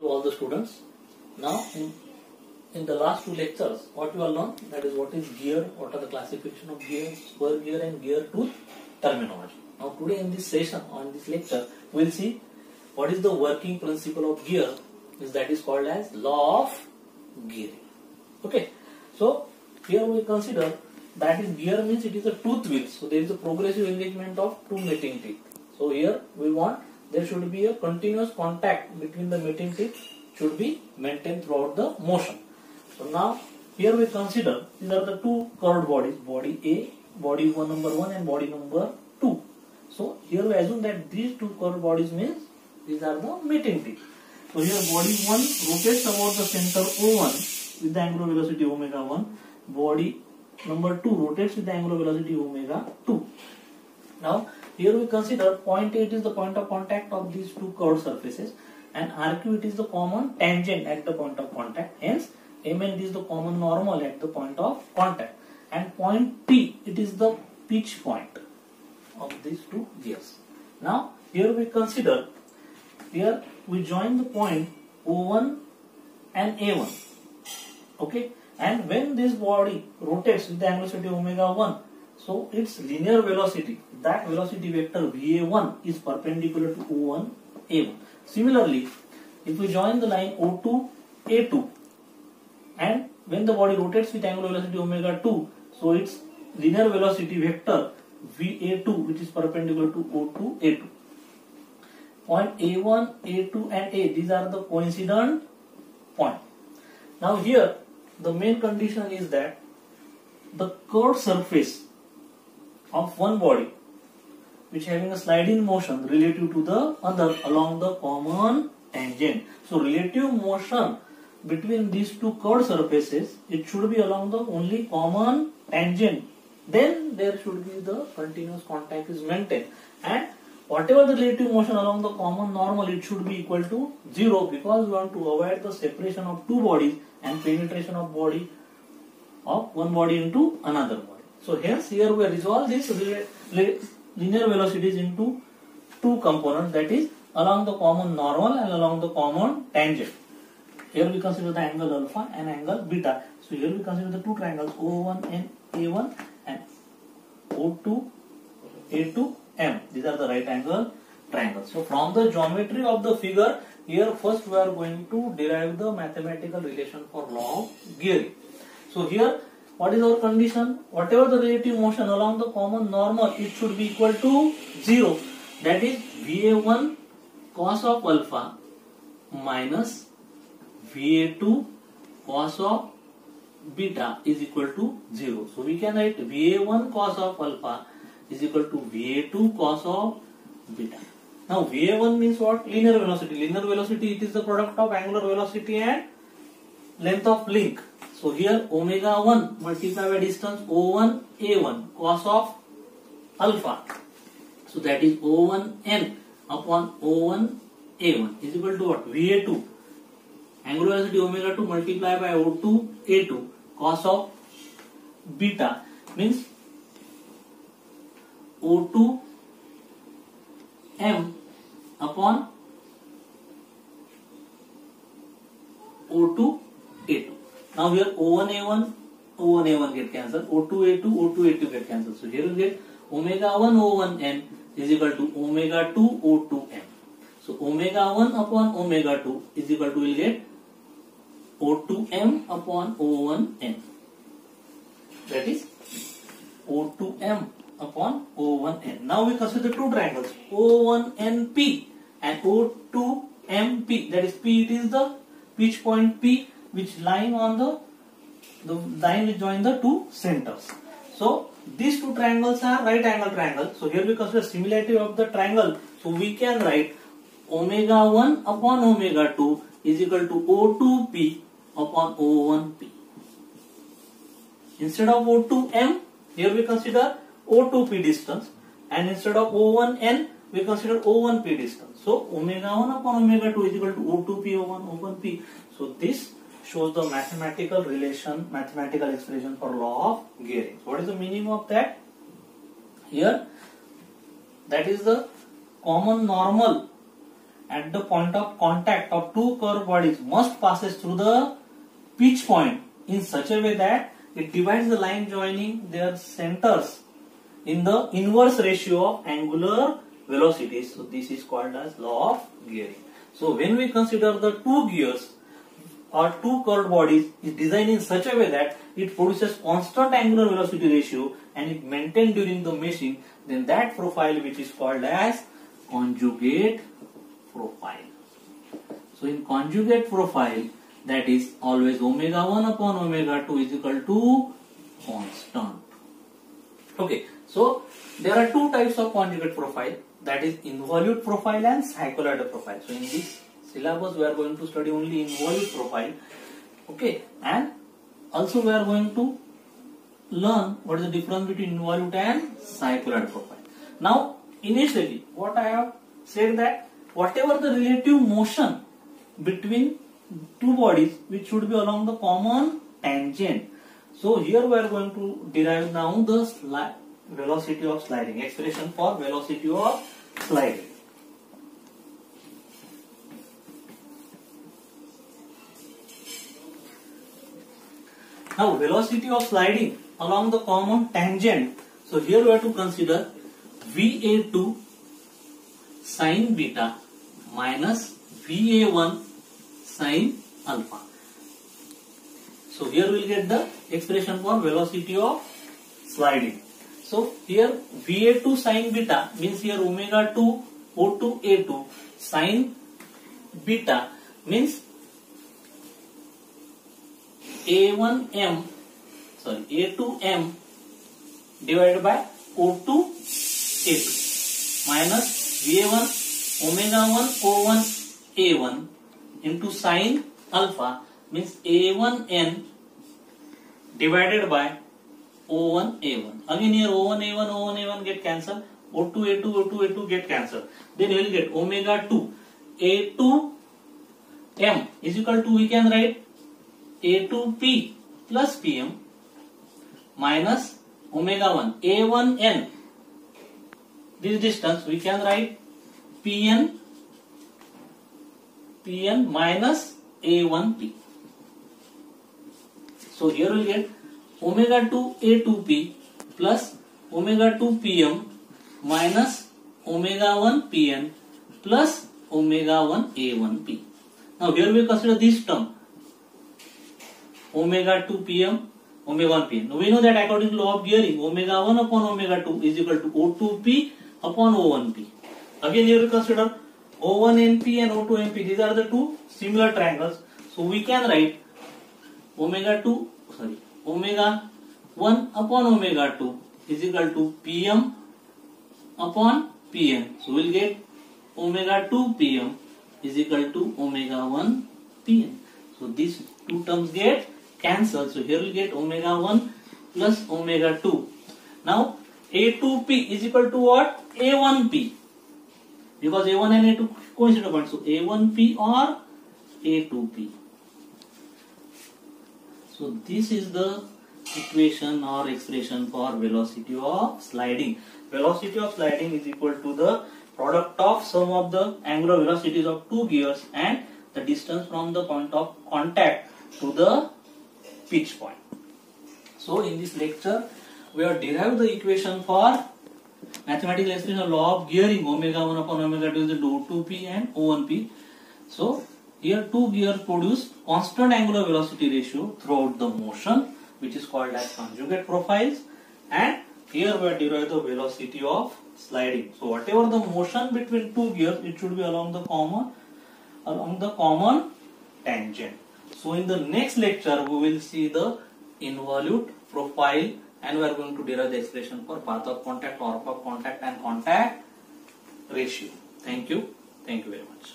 all the students. Now in the last two lectures, what you have learned, that is what is gear, what are the classification of gears, spur gear and gear tooth terminology. Now today in this session, on this lecture, we will see what is the working principle of gear, that is called as law of gearing. Okay, so here we consider that is gear means it is a tooth wheel, so there is a progressive engagement of two mating teeth. So here we want there should be a continuous contact between the mating teeth should be maintained throughout the motion. So now here we consider these are the two curved bodies, body A, body number 1 and body number 2. So here we assume that these two curved bodies means these are the mating teeth. So here body 1 rotates about the center O1 with the angular velocity omega 1, body number 2 rotates with the angular velocity omega 2. Now here we consider point 8 is the point of contact of these two curved surfaces and RQ it is the common tangent at the point of contact. Hence MN is the common normal at the point of contact, and point P it is the pitch point of these two gears. Now here we consider, here we join the point O1 and A1. Okay, and when this body rotates with the angular velocity omega 1, so its linear velocity, that velocity vector VA1 is perpendicular to O1, A1. Similarly, if we join the line O2, A2, and when the body rotates with angular velocity omega 2, so its linear velocity vector VA2 which is perpendicular to O2, A2. Point A1, A2 and A, these are the coincident points. Now here the main condition is that the curved surface of one body which having a sliding motion relative to the other along the common tangent. So relative motion between these two curved surfaces, it should be along the only common tangent. Then there should be the continuous contact is maintained, and whatever the relative motion along the common normal, it should be equal to 0, because we want to avoid the separation of two bodies and penetration of body of one body into another body. So hence here we resolve this linear velocities into two components, that is along the common normal and along the common tangent. Here we consider the angle alpha and angle beta. So here we consider the two triangles O1 and A1 and O2, A2, M. These are the right angle triangles. So from the geometry of the figure, here first we are going to derive the mathematical relation for law of gearing. So here what is our condition? Whatever the relative motion along the common normal, it should be equal to 0. That is VA1 cos of alpha minus VA2 cos of beta is equal to 0. So we can write VA1 cos of alpha is equal to VA2 cos of beta. Now VA1 means what? Linear velocity. Linear velocity, it is the product of angular velocity and length of link. So here omega 1 multiplied by distance O1 A1 cos of alpha. So that is O1N upon O1 A1 is equal to what? VA2 angular velocity omega 2 multiplied by O2 A2 cos of beta means O2 M upon O2 A2. Now here O1A1 get cancelled, O2A2 O2A2 get cancelled. So here we get omega 1 O1N is equal to omega 2 O2M. So omega 1 upon omega 2 is equal to, we'll get O2M upon O1N. That is O2M upon O1N. Now we consider two triangles O1NP and O2MP. That is P, it is the pitch point P which lying on the line which join the two centers. So these two triangles are right angle triangles. So here we consider similarity of the triangle. So we can write omega 1 upon omega 2 is equal to O2P upon O1P. Instead of O2M, here we consider O2P distance, and instead of O1N, we consider O1P distance. So omega 1 upon omega 2 is equal to O2P upon O1P. So this shows the mathematical relation, mathematical expression for law of gearing. So what is the meaning of that? Here, that is the common normal at the point of contact of two curved bodies must passes through the pitch point in such a way that it divides the line joining their centers in the inverse ratio of angular velocities. So this is called as law of gearing. So when we consider the two gears or two curved bodies is designed in such a way that it produces constant angular velocity ratio and it maintained during the meshing, then that profile which is called as conjugate profile. So in conjugate profile, that is always omega 1 upon omega 2 is equal to constant. Okay, so there are two types of conjugate profile, that is involute profile and cycloidal profile. So in this syllabus we are going to study only involute profile. Okay, and also we are going to learn what is the difference between involute and cycloidal profile. Now initially what I have said that whatever the relative motion between two bodies which should be along the common tangent. So here we are going to derive now the velocity of sliding, expression for velocity of sliding. Now velocity of sliding along the common tangent. So here we have to consider VA2 sin beta minus VA1 sin alpha. So here we will get the expression for velocity of sliding. So here VA2 sin beta means here omega 2 O2 A2 sin beta means A1M A2M divided by O2 A2 minus VA1 omega 1 O1 A1 into sin alpha means A1N divided by O1 A1. Again here O1 A1 get cancelled, O2 A2 get cancelled. Then you will get omega 2 A2 M is equal to, we can write A2P plus PM minus omega 1 A1N, this distance we can write PN minus A1P. So here we will get omega 2 A2P plus omega 2 PM minus omega 1 PN plus omega 1 A1P. Now here we consider this term omega 2 PM omega 1 PN. Now we know that according to law of gearing, omega 1 upon omega 2 is equal to O2P upon O1P. Again here we consider O1NP and O2NP. These are the two similar triangles. So we can write omega 1 upon omega 2 is equal to PM upon PN. So we will get omega 2 PM is equal to omega 1 PN. So these two terms get cancelled. So here we will get omega 1 plus omega 2. Now A2P is equal to what? A1P. Because A1 and A2 coincident points. So A1P or A2P. So this is the equation or expression for velocity of sliding. Velocity of sliding is equal to the product of sum of the angular velocities of two gears and the distance from the point of contact to the pitch point. So in this lecture we have derived the equation for mathematical expression of law of gearing, omega 1 upon omega 2 is equal to O2P and O1P. So here two gears produce constant angular velocity ratio throughout the motion, which is called as conjugate profiles, and here we have derived the velocity of sliding. So whatever the motion between two gears, it should be along the common tangent. So in the next lecture we will see the involute profile and we are going to derive the expression for path of contact, torque of contact and contact ratio. Thank you very much.